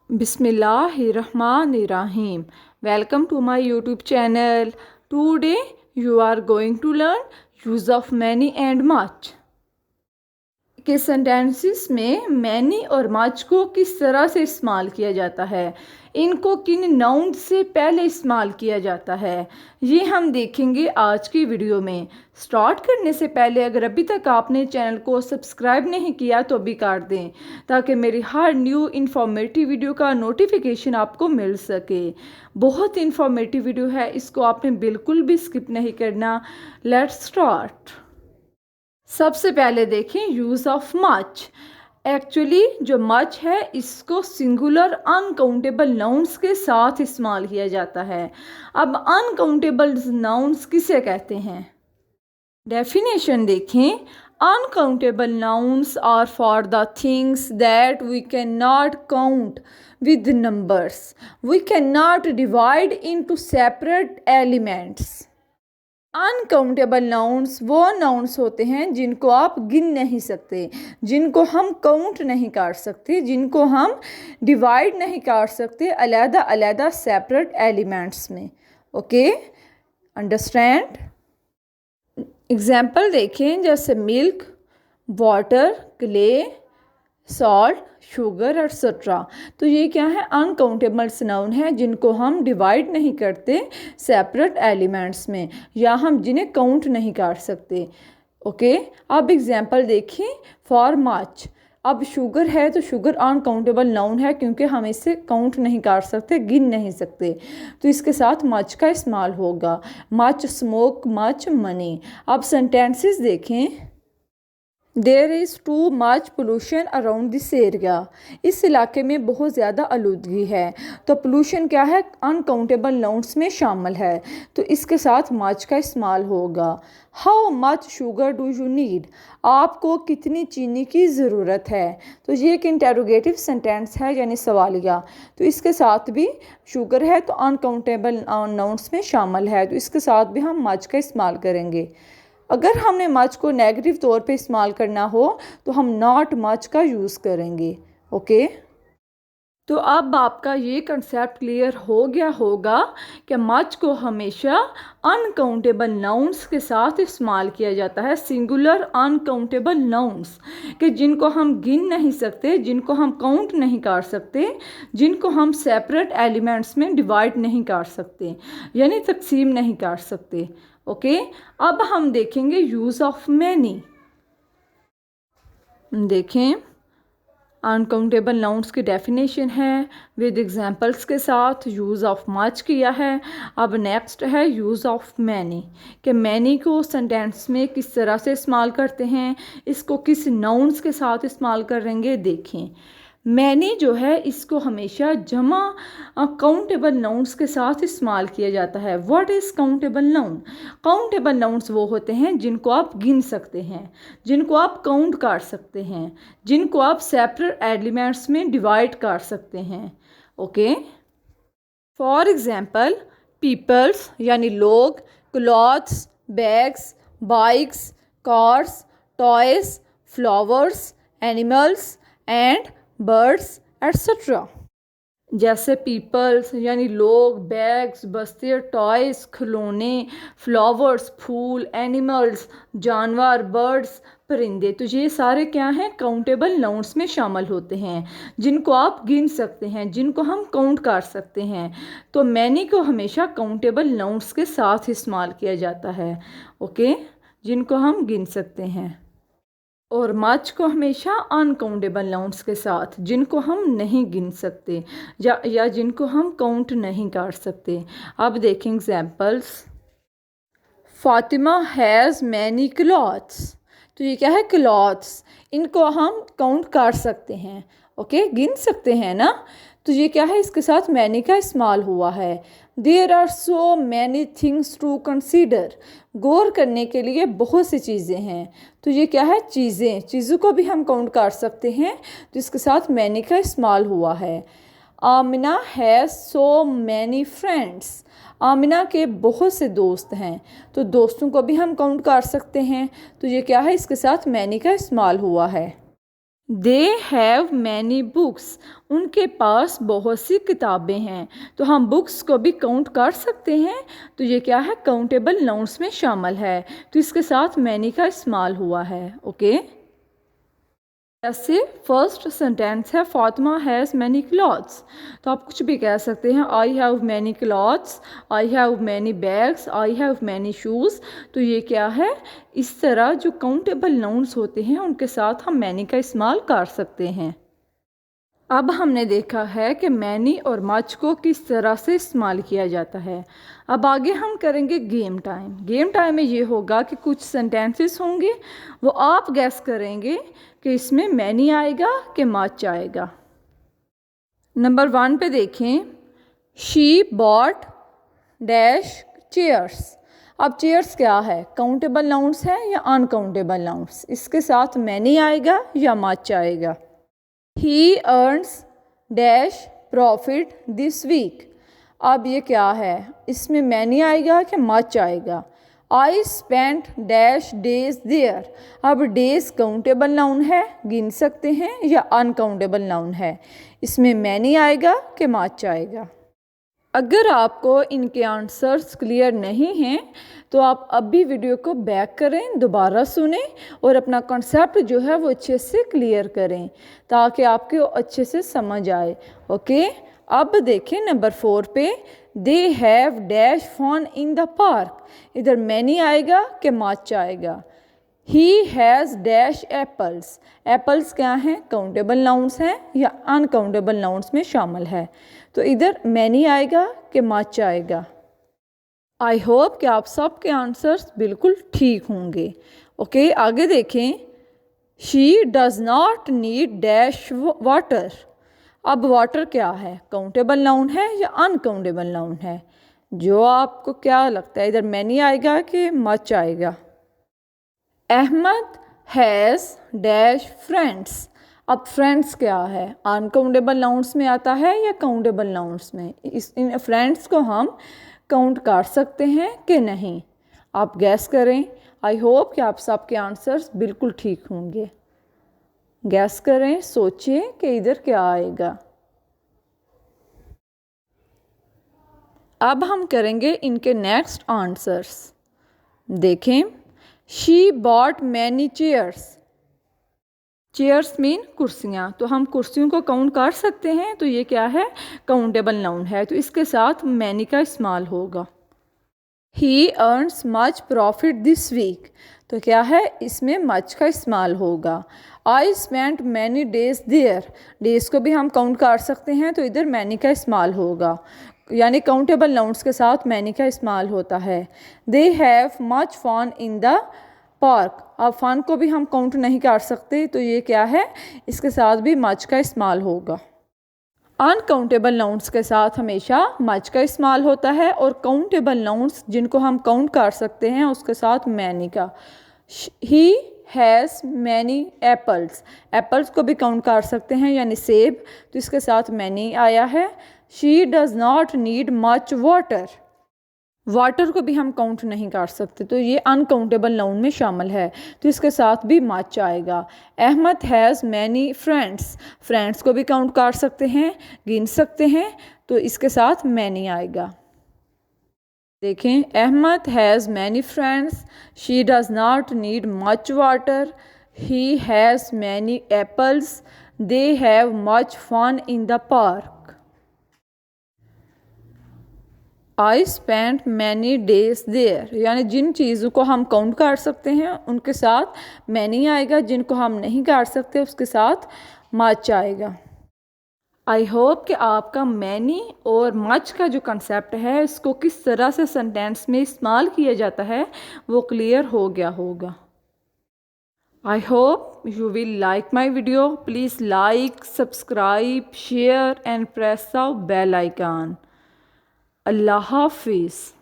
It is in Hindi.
Bismillahirrahmanirrahim. Welcome to my YouTube channel. Today you are going to learn use of many and much. के सेंटेंसेस में मैनी और मच को किस तरह से इस्तेमाल किया जाता है, इनको किन नाउन से पहले इस्तेमाल किया जाता है, ये हम देखेंगे आज की वीडियो में। स्टार्ट करने से पहले अगर अभी तक आपने चैनल को सब्सक्राइब नहीं किया तो अभी कर दें, ताकि मेरी हर न्यू इन्फॉर्मेटिव वीडियो का नोटिफिकेशन आपको मिल सके। बहुत इन्फॉर्मेटिव वीडियो है, इसको आपने बिल्कुल भी स्किप नहीं करना। Let's start. सबसे पहले देखें यूज़ ऑफ मच। एक्चुअली जो मच है इसको सिंगुलर अनकाउंटेबल नाउन्स के साथ इस्तेमाल किया जाता है। अब अनकाउंटेबल नाउन्स किसे कहते हैं? डेफिनेशन देखें। Uncountable nouns are for the things that we can not count with numbers, we can not divide into separate elements. Uncountable nouns वो नाउन्स होते हैं जिनको आप गिन नहीं सकते, जिनको हम काउंट नहीं कर सकते, जिनको हम डिवाइड नहीं कर सकते अलग अलग सेपरेट एलिमेंट्स में। Okay, understand. एग्जाम्पल देखें, जैसे milk, water, clay, salt, sugar etcetera. तो ये क्या है? अनकाउंटेबल नाउन है जिनको हम डिवाइड नहीं करते सेपरेट एलिमेंट्स में, या हम जिन्हें काउंट नहीं कर सकते। ओके, अब एग्जांपल देखें फॉर मच। अब शुगर है तो शुगर अनकाउंटेबल नाउन है क्योंकि हम इसे काउंट नहीं कर सकते, गिन नहीं सकते, तो इसके साथ मच का इस्तेमाल होगा। Much smoke, much money. अब सेंटेंसेस देखें। There is too much pollution around this area. इस इलाके में बहुत ज़्यादा आलूदगी है। तो पोल्यूशन क्या है? अनकाउंटेबल नाउन्स में शामिल है, तो इसके साथ मच का इस्तेमाल होगा। How much sugar do you need? आपको कितनी चीनी की ज़रूरत है? तो ये एक इंटेरोगेटिव सेंटेंस है, यानी सवालिया। तो इसके साथ भी शुगर है तो अनकाउंटेबल नाउन्स में शामिल है, तो इसके साथ भी हम मच का इस्तेमाल करेंगे। अगर हमने मच को नेगेटिव तौर पे इस्तेमाल करना हो तो हम नॉट मच का यूज़ करेंगे। ओके, तो अब आपका ये कंसेप्ट क्लियर हो गया होगा कि मच को हमेशा अनकाउंटेबल नाउन्स के साथ इस्तेमाल किया जाता है। सिंगुलर अनकाउंटेबल नाउन्स कि जिनको हम गिन नहीं सकते, जिनको हम काउंट नहीं कर सकते, जिनको हम सेपरेट एलिमेंट्स में डिवाइड नहीं कर सकते, यानी तकसीम नहीं कर सकते। ओके, अब हम देखेंगे यूज़ ऑफ मैनी। देखें, अनकाउंटेबल नाउन्स की डेफिनेशन है विद एग्जांपल्स के साथ। यूज़ ऑफ मच किया है। अब नेक्स्ट है यूज़ ऑफ मैनी, कि मैनी को सेंटेंस में किस तरह से इस्तेमाल करते हैं, इसको किस नाउन्स के साथ इस्तेमाल करेंगे। देखें, मैनी जो है इसको हमेशा जमा काउंटेबल नाउन्स के साथ इस्तेमाल किया जाता है। What is countable noun? Countable nouns वो होते हैं जिनको आप गिन सकते हैं, जिनको आप काउंट कर सकते हैं, जिनको आप सेपरेट एलिमेंट्स में डिवाइड कर सकते हैं। ओके, फॉर एग्जांपल पीपल्स यानी लोग, clothes, bags, bikes, cars, toys, flowers, animals and birds etcetera. जैसे पीपल्स यानी लोग, बैग्स बस्ते, टॉयज खिलौने, फ्लावर्स फूल, एनिमल्स जानवर, बर्ड्स परिंदे। तो ये सारे क्या हैं? काउंटेबल नाउन्स में शामिल होते हैं, जिनको आप गिन सकते हैं, जिनको हम काउंट कर सकते हैं। तो मैनी को हमेशा काउंटेबल नाउन्स के साथ इस्तेमाल किया जाता है। ओके, जिनको हम गिन सकते हैं। और मच को हमेशा अनकाउंटेबल नाउन्स के साथ, जिनको हम नहीं गिन सकते या जिनको हम काउंट नहीं कर सकते। अब देखें examples. Fatima has many clothes. तो ये क्या है? क्लॉथ्स। इनको हम काउंट कर सकते हैं, ओके, गिन सकते हैं ना। तो ये क्या है? इसके साथ मैनी का इस्तेमाल हुआ है। There are so many things to consider. गौर करने के लिए बहुत सी चीज़ें हैं। तो ये क्या है? चीज़ें। चीज़ों को भी हम काउंट कर सकते हैं, तो इसके साथ मैनी का इस्तेमाल हुआ है। Amina has so many friends. Amina के बहुत से दोस्त हैं, तो दोस्तों को भी हम काउंट कर सकते हैं, तो ये क्या है? इसके साथ मैनी का इस्तेमाल हुआ है। दे हैव मैनी बुक्स, उनके पास बहुत सी किताबें हैं। तो हम बुक्स को भी काउंट कर सकते हैं, तो ये क्या है, काउंटेबल नाउन्स में शामिल है। तो इसके साथ मैनी का इस्तेमाल हुआ है। ओके, जैसे फर्स्ट सेंटेंस है फातिमा हैज़ मैनी क्लॉथ्स, तो आप कुछ भी कह सकते हैं, I have many clothes, I have many bags, I have many shoes. तो ये क्या है, इस तरह जो काउंटेबल नाउन्स होते हैं उनके साथ हम मैनी का इस्तेमाल कर सकते हैं। अब हमने देखा है कि मैनी और मच को किस तरह से इस्तेमाल किया जाता है। अब आगे हम करेंगे गेम टाइम। गेम टाइम में ये होगा कि कुछ सेंटेंसेस होंगे, वो आप गैस करेंगे कि इसमें मैनी आएगा कि मच आएगा। नंबर 1 पे देखें, शी बॉट डैश चेयर्स। अब चेयर्स क्या है, काउंटेबल नाउन्स है या अनकाउंटेबल नाउन्स, इसके साथ मैनी आएगा या मच आएगा। He earns dash profit this week. अब ये क्या है, इसमें मैनी आएगा कि मच आएगा। I spent dash days there. अब डेज काउंटेबल नाउन है, गिन सकते हैं, या अनकाउंटेबल नाउन है, इसमें मैनी आएगा कि मच आएगा। अगर आपको इनके आंसर्स क्लियर नहीं हैं तो आप अभी वीडियो को बैक करें, दोबारा सुनें और अपना कॉन्सेप्ट जो है वो अच्छे से क्लियर करें ताकि आपको अच्छे से समझ आए। ओके, अब देखें नंबर 4 पे, they have dash fun in the park. इधर मैनी आएगा कि मच आएगा। He has dash apples. Apples क्या हैं, काउंटेबल नाउन्स हैं या अनकाउंटेबल नाउन्स में शामिल है, तो इधर मैनी आएगा कि मच आएगा। आई होप कि आप सब के आंसर्स बिल्कुल ठीक होंगे। ओके, आगे देखें, she does not need dash water. अब वाटर क्या है, काउंटेबल नाउन है या अनकाउंटेबल नाउन है, जो आपको क्या लगता है, इधर मैनी आएगा कि मच आएगा। Ahmed has dash friends. अब फ्रेंड्स क्या है, अनकाउंटेबल नाउन्स में आता है या काउंटेबल नाउन्स में, इन फ्रेंड्स को हम काउंट कर सकते हैं कि नहीं, आप गैस करें। आई होप कि आप सबके आंसर्स बिल्कुल ठीक होंगे। गैस करें, सोचें कि इधर क्या आएगा। अब हम करेंगे इनके नेक्स्ट आंसर्स। देखें, she bought many chairs. Chairs mean कुर्सियाँ, तो हम कुर्सियों को काउंट कर सकते हैं, तो ये क्या है, काउंटेबल नाउन है, तो इसके साथ मैनी का इस्तेमाल होगा। He earns much profit this week, तो क्या है, इसमें मच का इस्तेमाल होगा। I spent many days there. Days को भी हम काउंट कर सकते हैं, तो इधर मैनी का इस्तेमाल होगा, यानी काउंटेबल नाउन्स के साथ मैनी का इस्तेमाल होता है। They have much fun in the park. अब फन को भी हम काउंट नहीं कर सकते, तो ये क्या है, इसके साथ भी मच का इस्तेमाल होगा। अनकाउंटेबल नाउन्स के साथ हमेशा मच का इस्तेमाल होता है, और काउंटेबल नाउन्स जिनको हम काउंट कर सकते हैं उसके साथ मैनी का। ही हैज़ मैनी एप्पल्स। एप्पल्स को भी काउंट कर सकते हैं, यानी सेब, तो इसके साथ मैनी आया है। She does not need much water. Water को भी हम काउंट नहीं कर सकते, तो ये अनकाउंटेबल नाउन में शामिल है, तो इसके साथ भी मच आएगा। Ahmed has many friends. Friends को भी काउंट कर सकते हैं, गिन सकते हैं, तो इसके साथ मैनी आएगा। देखें, Ahmad has many friends, she does not need much water, he has many apples, they have much fun in the park. I spent many days there, यानी जिन चीज़ों को हम काउंट कर सकते हैं उनके साथ मैनी आएगा, जिनको हम नहीं कर सकते उसके साथ मच आएगा। आई होप कि आपका मैनी और मच का जो कंसेप्ट है इसको किस तरह से सेंटेंस में इस्तेमाल किया जाता है वो क्लियर हो गया होगा। I hope you will like my video. Please like, subscribe, share and press the bell icon. Allah Hafiz.